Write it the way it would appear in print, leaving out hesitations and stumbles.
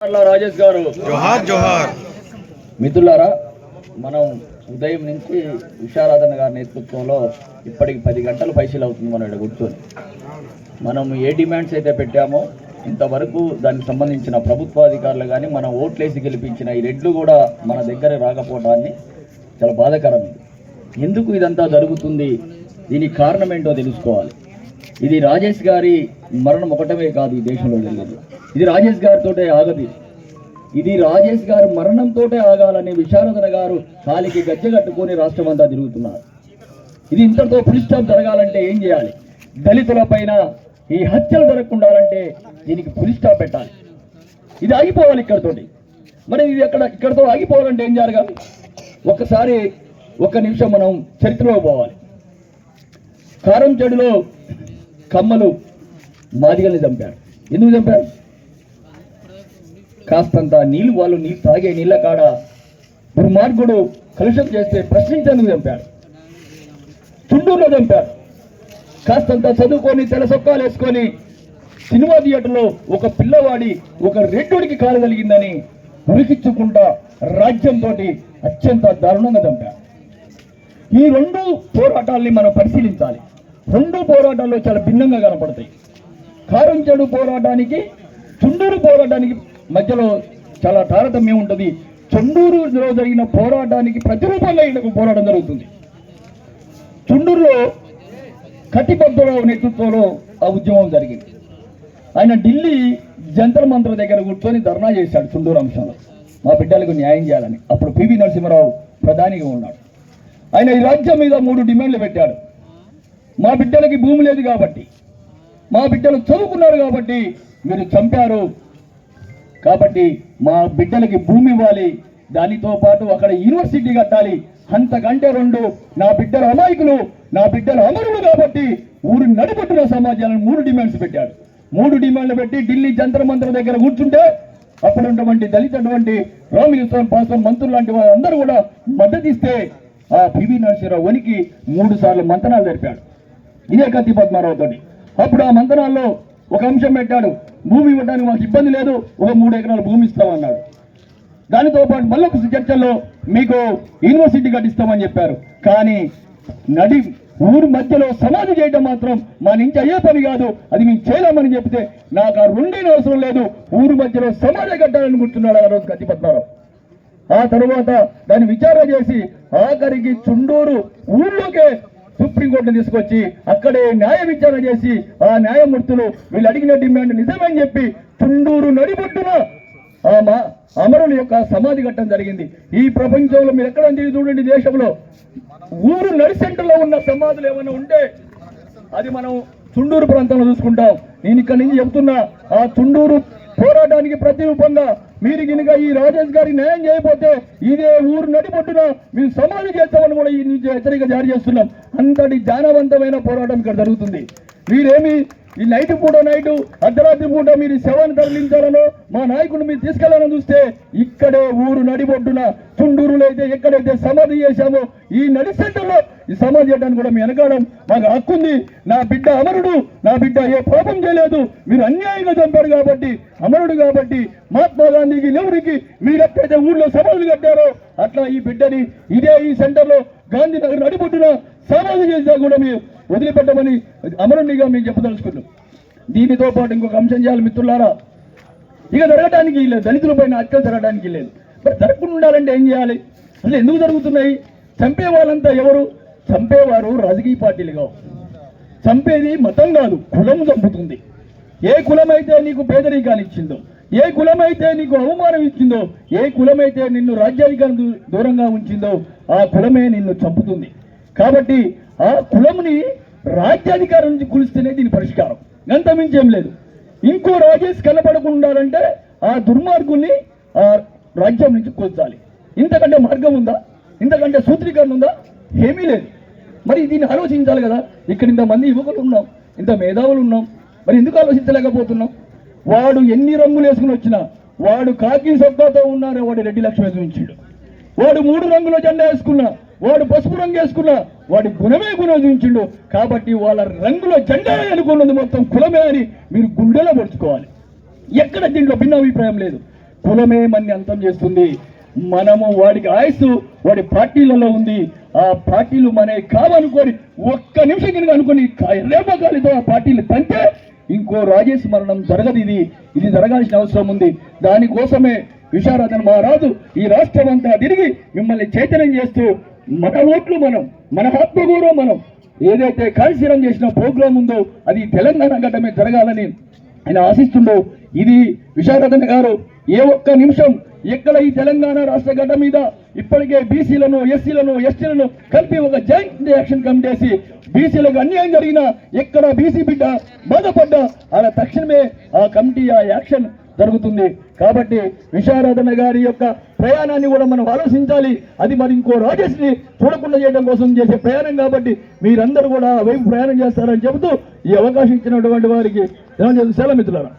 రాజేష్ గారు జోహార్ జోహార్. మిత్రులారా, మనం ఉదయం నుంచి ఉషారాధన గారి నేతృత్వంలో ఇప్పటికి 10 గంటలు పైసలు అవుతుంది. మనం ఇక్కడ కూర్చొని మనం ఏ డిమాండ్స్ అయితే పెట్టామో ఇంతవరకు దానికి సంబంధించిన ప్రభుత్వాధికారులు కానీ మనం ఓట్లేసి గెలిపించిన ఈ రెడ్లు కూడా మన దగ్గర రాకపోవడాన్ని చాలా బాధాకరం. ఎందుకు ఇదంతా జరుగుతుంది, దీనికి కారణం ఏంటో తెలుసుకోవాలి. ఇది రాజేష్ గారి మరణం ఒకటమే కాదు ఈ దేశంలో జరిగేది. ఇది రాజేష్ గారితోటే ఆగది. ఇది రాజేష్ గారు మరణంతో ఆగాలని విశారదన గారు కాలికి గజ్జె కట్టుకొని రాష్ట్రం అంతా తిరుగుతున్నారు. ఇది ఇంతటితో ఫుల్ స్టాప్ జరగాలంటే ఏం చేయాలి? దళితుల పైన ఈ హత్యలు జరగకుండాలంటే దీనికి ఫుల్ స్టాప్ పెట్టాలి. ఇది ఆగిపోవాలి ఇక్కడితోటి. మరి ఇది ఇక్కడితో ఆగిపోవాలంటే ఏం జరగాలి? ఒక్క నిమిషం మనం చరిత్రలో పోవాలి. కారంచెడులో కమ్మలు మాదిగల్ని చంపారు. ఎందుకు చంపారు? కాస్తంత నీళ్ళు వాళ్ళు తాగే నీళ్ళ కాడ దుర్మార్గుడు కలుషం చేస్తే ప్రశ్నించేందుకు చంపారు. చుండూరులో చంపారు. కాస్తంత చదువుకొని తెల్ల సొక్కాలు వేసుకొని సినిమా థియేటర్లో ఒక పిల్లవాడి ఒక రెడ్డుడికి కాలు కలిగిందని ఉరికిచ్చుకుంటా రాజ్యంతో అత్యంత దారుణంగా చంపారు. ఈ 2 పోరాటాల్ని మనం పరిశీలించాలి. 2 పోరాటాల్లో చాలా భిన్నంగా కనపడతాయి. కారంచెడు పోరాటానికి చుండూరు పోరాటానికి మధ్యలో చాలా తారతమ్యం ఉంటుంది. చుండూరులో జరిగిన పోరాటానికి ప్రతిరూపంగా ఈయనకు పోరాటం జరుగుతుంది. చుండూరులో కటిబద్ధరావు నేతృత్వంలో ఆ ఉద్యమం జరిగింది. ఆయన ఢిల్లీ జంతర్ మంతర్ దగ్గర కూర్చొని ధర్నా చేశాడు చుండూరు అంశంలో, మా బిడ్డలకు న్యాయం చేయాలని. అప్పుడు పివి నరసింహారావు ప్రధానిగా ఉన్నాడు. ఆయన ఈ రాజ్యం మీద 3 డిమాండ్లు పెట్టాడు. మా బిడ్డలకి భూమి లేదు కాబట్టి, మా బిడ్డలు చదువుకున్నారు కాబట్టి మీరు చంపారు, కాబట్టి మా బిడ్డలకి భూమి ఇవ్వాలి, దానితో పాటు అక్కడ యూనివర్సిటీ కట్టాలి, అంతకంటే 2 నా బిడ్డల అమాయకులు, నా బిడ్డల అమరులు కాబట్టి ఊరు నడిపట్టున సమాజాలను 3 డిమాండ్స్ పెట్టాడు. 3 డిమాండ్లు పెట్టి ఢిల్లీ జంతర్ మంతర్ దగ్గర కూర్చుంటే అప్పుడున్నటువంటి దళితటువంటి రామిలిస్వామి పాస్వాన్ మంత్రులు లాంటి వాళ్ళందరూ కూడా మద్దతు ఇస్తే ఆ పివి నరసింహారావు వనికి 3 సార్లు మంతనాలు జరిపాడు. ఇదే కత్తి పద్మారావు తోటి. అప్పుడు ఆ మంతనాల్లో ఒక అంశం పెట్టాడు, భూమి ఇవ్వడానికి మాకు ఇబ్బంది లేదు, ఒక 3 ఎకరాల భూమి ఇస్తామన్నాడు. దానితో పాటు మళ్ళీ చర్చల్లో మీకు యూనివర్సిటీ కట్టిస్తామని చెప్పారు. కానీ ఊరు మధ్యలో సమాధి చేయడం మాత్రం మా నుంచి అయ్యే పని కాదు, అది మేము చేయలేమని చెప్తే నాకు ఆ 2 అవసరం లేదు, ఊరు మధ్యలో సమాధి కట్టాలని కూర్చున్నాడు ఆ రోజు కత్తి పద్మారావు. ఆ తరువాత దాన్ని విచారణ చేసి ఆఖరికి చుండూరు ఊళ్ళోకే సుప్రీంకోర్టును తీసుకొచ్చి అక్కడే న్యాయ విచారణ చేసి ఆ న్యాయమూర్తులు వీళ్ళు అడిగిన డిమాండ్ నిజమని చెప్పి చుండూరు నడిబొడ్డున అమరుల యొక్క సమాధి కట్టడం జరిగింది. ఈ ప్రపంచంలో మీరు ఎక్కడ చూడండి, దేశంలో ఊరు నడిసెంటర్లో ఉన్న సమాధులు ఏమైనా ఉంటే అది మనం చుండూరు ప్రాంతంలో చూసుకుంటాం. నేను ఇక్కడి నుంచి చెప్తున్నా, ఆ చుండూరు పోరాటానికి ప్రతిరూపంగా మీరు కనుక ఈ రాజేష్ గారి న్యాయం చేయకపోతే ఇదే ఊరు నడిపొట్టున మీరు సమాధి చేస్తామని కూడా ఈ నుంచి హెచ్చరిక జారీ చేస్తున్నాం. అంతటి జ్ఞానవంతమైన పోరాటం ఇక్కడ జరుగుతుంది. మీరేమి ఈ నైట్ అర్ధరాత్రి పూట మీరు శవాన్ని తరలించాలనో మా నాయకుడిని మీరు తీసుకెళ్లాలని చూస్తే ఇక్కడే ఊరు నడిబొడ్డున చుండూరులో అయితే ఎక్కడైతే సమాధి చేశామో ఈ నడి సెంటర్లో ఈ సమాధి చేయడానికి కూడా మీ వెనకాడం మాకు హక్కుంది. నా బిడ్డ అమరుడు, నా బిడ్డ ఏ పాపం చేయలేదు, మీరు అన్యాయంగా చంపారు కాబట్టి అమరుడు కాబట్టి మహాత్మా గాంధీకి నెహ్రూకి మీరు ఎక్కడైతే ఊళ్ళో సమాధులు కట్టారో అట్లా ఈ బిడ్డని ఇదే ఈ సెంటర్లో గాంధీనగర్ నడిబొడ్డున సమాధి చేసినా కూడా మీరు వదిలిపెట్టమని అమరునిగా మేము చెప్పదలుచుకున్నాం. దీనితో పాటు ఇంకొక అంశం చేయాలి మిత్రులారా. ఇక జరగడానికి లేదు, దళితుల పైన హత్యలు జరగడానికి లేదు. మరి జరగకుండా ఉండాలంటే ఏం చేయాలి? అసలు ఎందుకు జరుగుతున్నాయి? చంపే వాళ్ళంతా ఎవరు? చంపేవారు రాజకీయ పార్టీలుగా. చంపేది మతం కాదు, కులం చంపుతుంది. ఏ కులమైతే నీకు పేదరికాన్ని ఇచ్చిందో, ఏ కులమైతే నీకు అవమానం ఇచ్చిందో, ఏ కులమైతే నిన్ను రాజ్యాధికారం దూరంగా ఉంచిందో ఆ కులమే నిన్ను చంపుతుంది. కాబట్టి ఆ కులంని రాజ్యాధికారం నుంచి కూలిస్తేనే దీని పరిష్కారం, అంత మించి ఏం లేదు. ఇంకో రాజేష్ కనపడకుండా ఉండాలంటే ఆ దుర్మార్గుల్ని ఆ రాజ్యం నుంచి కూల్చాలి. ఇంతకంటే మార్గం ఉందా? ఇంతకంటే సూత్రీకరణ ఉందా? ఏమీ లేదు. మరి దీన్ని ఆలోచించాలి కదా. ఇక్కడ ఇంతమంది యువకులు ఉన్నాం, ఇంత మేధావులు ఉన్నాం, మరి ఎందుకు ఆలోచించలేకపోతున్నాం? వాడు ఎన్ని రంగులు వేసుకుని వచ్చినా, వాడు కాకి సొక్కాతో ఉన్నారో వాడు రెడ్డి లక్ష్మి చూపించాడు. వాడు 3 రంగుల జెండా వేసుకున్నా, వాడు పసుపు రంగు వేసుకున్నా వాడి గుణమే గుణం చూపించిండు. కాబట్టి వాళ్ళ రంగుల జెండా అనుకున్నది మొత్తం కులమే అని మీరు గుండెలో పడుచుకోవాలి. ఎక్కడ దీంట్లో భిన్నాభిప్రాయం లేదు. కులమే మన్ని అంతం చేస్తుంది. మనము వాడికి ఆయుస్సు వాడి పార్టీలలో ఉంది. ఆ పార్టీలు మనే కావనుకొని ఒక్క నిమిషం కింద అనుకుని రేపకాలితో ఆ పార్టీలు తంటే ఇంకో రాజేష్ మరణం జరగదు. ఇది జరగాల్సిన అవసరం ఉంది. దానికోసమే విశారదన్ మహారాజు ఈ రాష్ట్రం అంతా తిరిగి మిమ్మల్ని చైతన్యం చేస్తూ మన ఓట్లు మనం, మన ఆత్మగౌరవం మనం, ఏదైతే కాల్సిరం చేసిన ప్రోగ్రాం ఉందో అది తెలంగాణ గడ్డమే జరగాలని ఆయన ఆశిస్తుండో, ఇది విశారదన్ గారు ఏ ఒక్క నిమిషం ఎక్కడ ఈ తెలంగాణ రాష్ట్ర గడ్డ మీద ఇప్పటికే బీసీలను, ఎస్సీలను, ఎస్టీలను కలిపి ఒక జాయింట్ యాక్షన్ కమిటీ వేసి బీసీలకు అన్యాయం జరిగినా ఎక్కడ బీసీ బిడ్డ బాధపడ్డా అలా తక్షణమే ఆ కమిటీ ఆ యాక్షన్ జరుగుతుంది. కాబట్టి విశారదన్ గారి యొక్క ప్రయాణాన్ని కూడా మనం ఆలోచించాలి. అది మరి ఇంకో రాజేష్ని చూడకుండా చేయడం కోసం చేసే ప్రయాణం కాబట్టి మీరందరూ కూడా వైపు ప్రయాణం చేస్తారని చెబుతూ ఈ అవకాశం ఇచ్చినటువంటి వారికి సెలవు మిత్రులారా.